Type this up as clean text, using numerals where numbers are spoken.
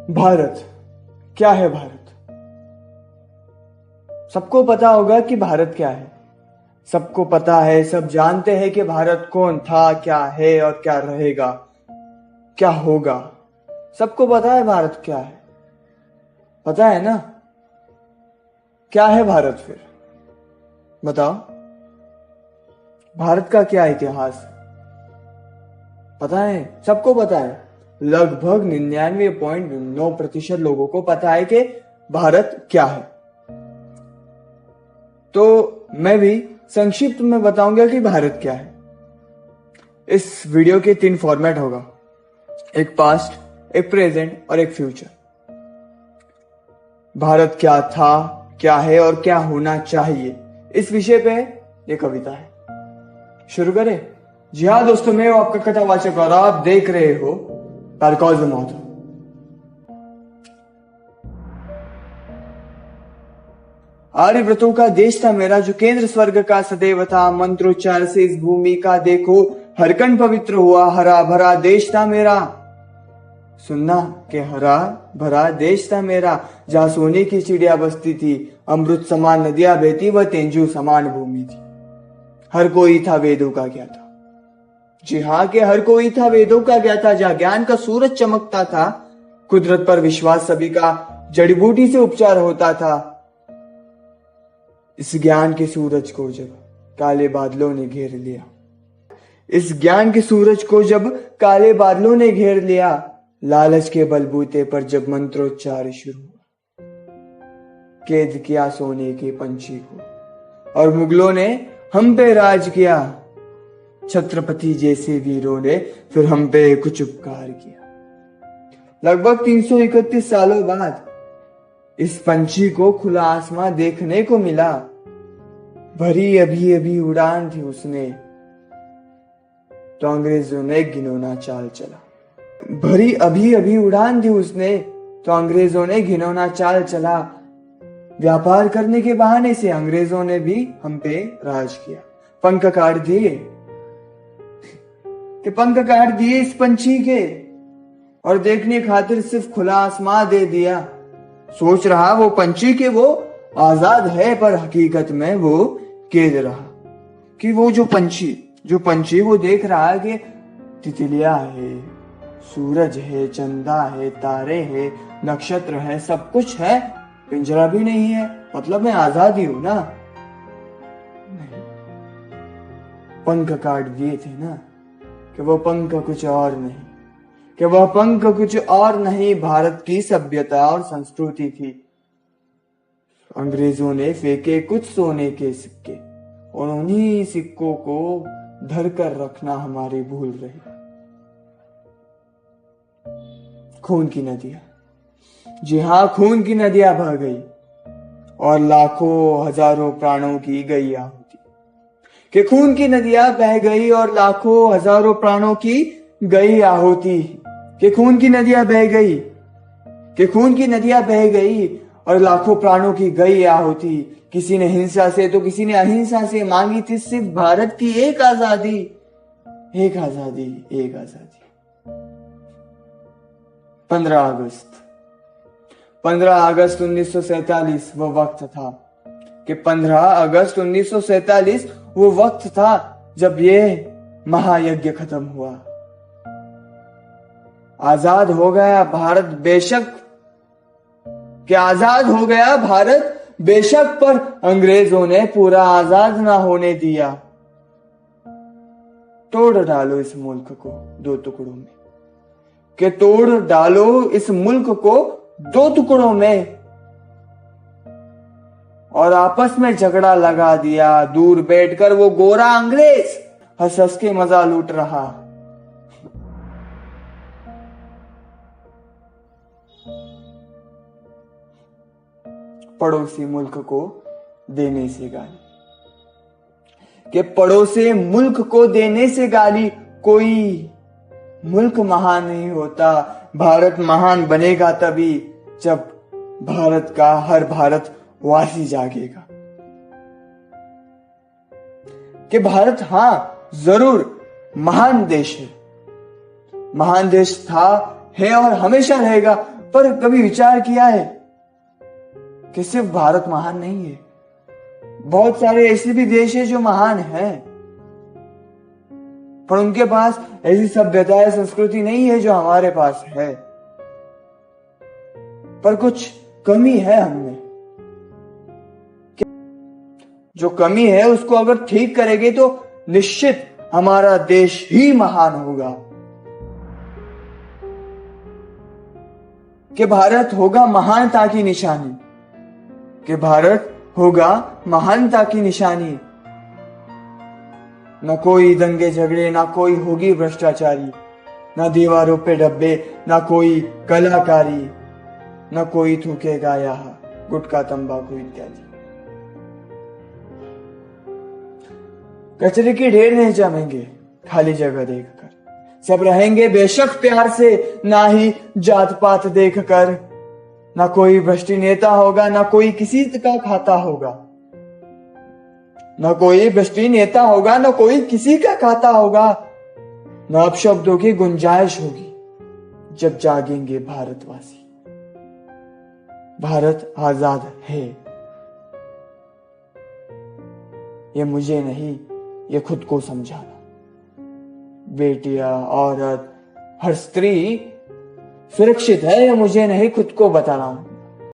भारत क्या है? भारत सबको पता होगा कि भारत क्या है। सबको पता है, सब जानते हैं कि भारत कौन था, क्या है और क्या रहेगा, क्या होगा। सबको पता है भारत क्या है, पता है ना? क्या है भारत फिर? बताओ, भारत का क्या इतिहास पता है? सबको पता है। लगभग 99.9% लोगों को पता है कि भारत क्या है। तो मैं भी संक्षिप्त में बताऊंगा कि भारत क्या है। इस वीडियो के 3 फॉर्मेट होगा, एक पास्ट, एक प्रेजेंट और एक फ्यूचर। भारत क्या था, क्या है और क्या होना चाहिए, इस विषय पे ये कविता है। शुरू करें? जी हाँ दोस्तों, मैं हूं आपका कथावाचक और आप देख रहे हो पैराकॉज द ऑथर। आर्यव्रतों का देश था मेरा, जो केंद्र स्वर्ग का सदैव था। मंत्रोच्चार से इस भूमि का देखो हर कण पवित्र हुआ। हरा भरा देश था मेरा, सुनना के हरा भरा देश था मेरा, जहां सोने की चिड़िया बसती थी, अमृत समान नदियां बहती, वह तेंजू समान भूमि थी। हर कोई था वेदों का ज्ञाता, जी हाँ के हर कोई था वेदों का ज्ञाता। जहां ज्ञान का सूरज चमकता था, कुदरत पर विश्वास सभी का जड़ी बूटी से उपचार होता था। इस ज्ञान के सूरज को जब काले बादलों ने घेर लिया, इस ज्ञान के सूरज को जब काले बादलों ने घेर लिया, लालच के बलबूते पर जब मंत्रोच्चार शुरू हुआ, कैद किया सोने के पंछी को और मुगलों ने हम पे राज किया। छत्रपति जैसे वीरों ने फिर हम पे कुछ उपकार किया। लगभग 331 सालों बाद इस पंछी को खुला आसमां देखने को मिला। भरी अभी अभी उड़ान थी उसने, तो अंग्रेजों ने घिनौना चाल चला। भरी अभी अभी उड़ान थी उसने, तो अंग्रेजों ने घिनौना चाल चला। व्यापार करने के बहाने से अंग्रेजों ने भी हम पे राज किया। पंख काट दिए कि पंख काट दिए इस पंछी के, और देखने खातिर सिर्फ खुला आसमां दे दिया। सोच रहा वो पंछी के वो आजाद है, पर हकीकत में वो कैद रहा। कि वो जो पंछी वो देख रहा है कि तितलियां है, सूरज है, चंदा है, तारे है, नक्षत्र है, सब कुछ है, पिंजरा भी नहीं है, मतलब मैं आजाद ही हूं ना। नहीं, पंख काट दिए थे ना, कि वो पंख कुछ और नहीं, कि वह पंख कुछ और नहीं, भारत की सभ्यता और संस्कृति थी। अंग्रेजों ने फेंके कुछ सोने के सिक्के, और उन्हीं सिक्कों को धर कर रखना हमारी भूल रही। खून की नदियां, जी हाँ, खून की नदियां बह गई और लाखों हजारों प्राणों की गई आहुति। कि खून की नदियां बह गई और लाखों हजारों प्राणों की गई आहुति। कि खून की नदियां बह गई, कि खून की नदियां बह गई और लाखों प्राणों की गई आहुति। किसी ने हिंसा से तो किसी ने अहिंसा से मांगी थी सिर्फ भारत की एक आजादी, एक आजादी, एक आजादी। 15 अगस्त 1947 वो वक्त था, कि 15 अगस्त 1947 वो वक्त था जब ये महायज्ञ खत्म हुआ। आजाद हो गया भारत बेशक, कि आजाद हो गया भारत बेशक, पर अंग्रेजों ने पूरा आजाद ना होने दिया। तोड़ डालो इस मुल्क को 2 टुकड़ों में, कि तोड़ डालो इस मुल्क को 2 टुकड़ों में, और आपस में झगड़ा लगा दिया। दूर बैठकर वो गोरा अंग्रेज हंस हंस के मजा लूट रहा। पड़ोसी मुल्क को देने से गाली, कि पड़ोसी मुल्क को देने से गाली। कोई मुल्क महान नहीं होता, भारत महान बनेगा तभी जब भारत का हर भारतवासी जागेगा। कि भारत हां जरूर महान देश है, महान देश था, है और हमेशा रहेगा, पर कभी विचार किया है कि सिर्फ भारत महान नहीं है, बहुत सारे ऐसे भी देश है जो महान हैं, पर उनके पास ऐसी सभ्यता या संस्कृति नहीं है जो हमारे पास है। पर कुछ कमी है हमें, जो कमी है उसको अगर ठीक करेंगे तो निश्चित हमारा देश ही महान होगा, कि भारत होगा महानता की निशानी, कि भारत होगा महानता की निशानी। न कोई दंगे झगड़े, ना कोई होगी भ्रष्टाचारी, ना दीवारों पे डब्बे, ना कोई कलाकारी, न कोई थूकेगा यहाँ गुटखा तंबाकू इत्यादि। कचरे के ढेर नहीं जमेंगे खाली जगह देखकर, सब रहेंगे बेशक प्यार से, ना ही जात पात देखकर। ना कोई भ्रष्टी नेता होगा, ना कोई किसी का खाता होगा, ना कोई भ्रष्टी नेता होगा, ना कोई किसी का खाता होगा। ना अपशब्दों की गुंजाइश होगी जब जागेंगे भारतवासी। भारत आजाद है, ये मुझे नहीं, ये खुद को समझाना। बेटियां, औरत, हर स्त्री सुरक्षित है, ये मुझे नहीं खुद को बताना।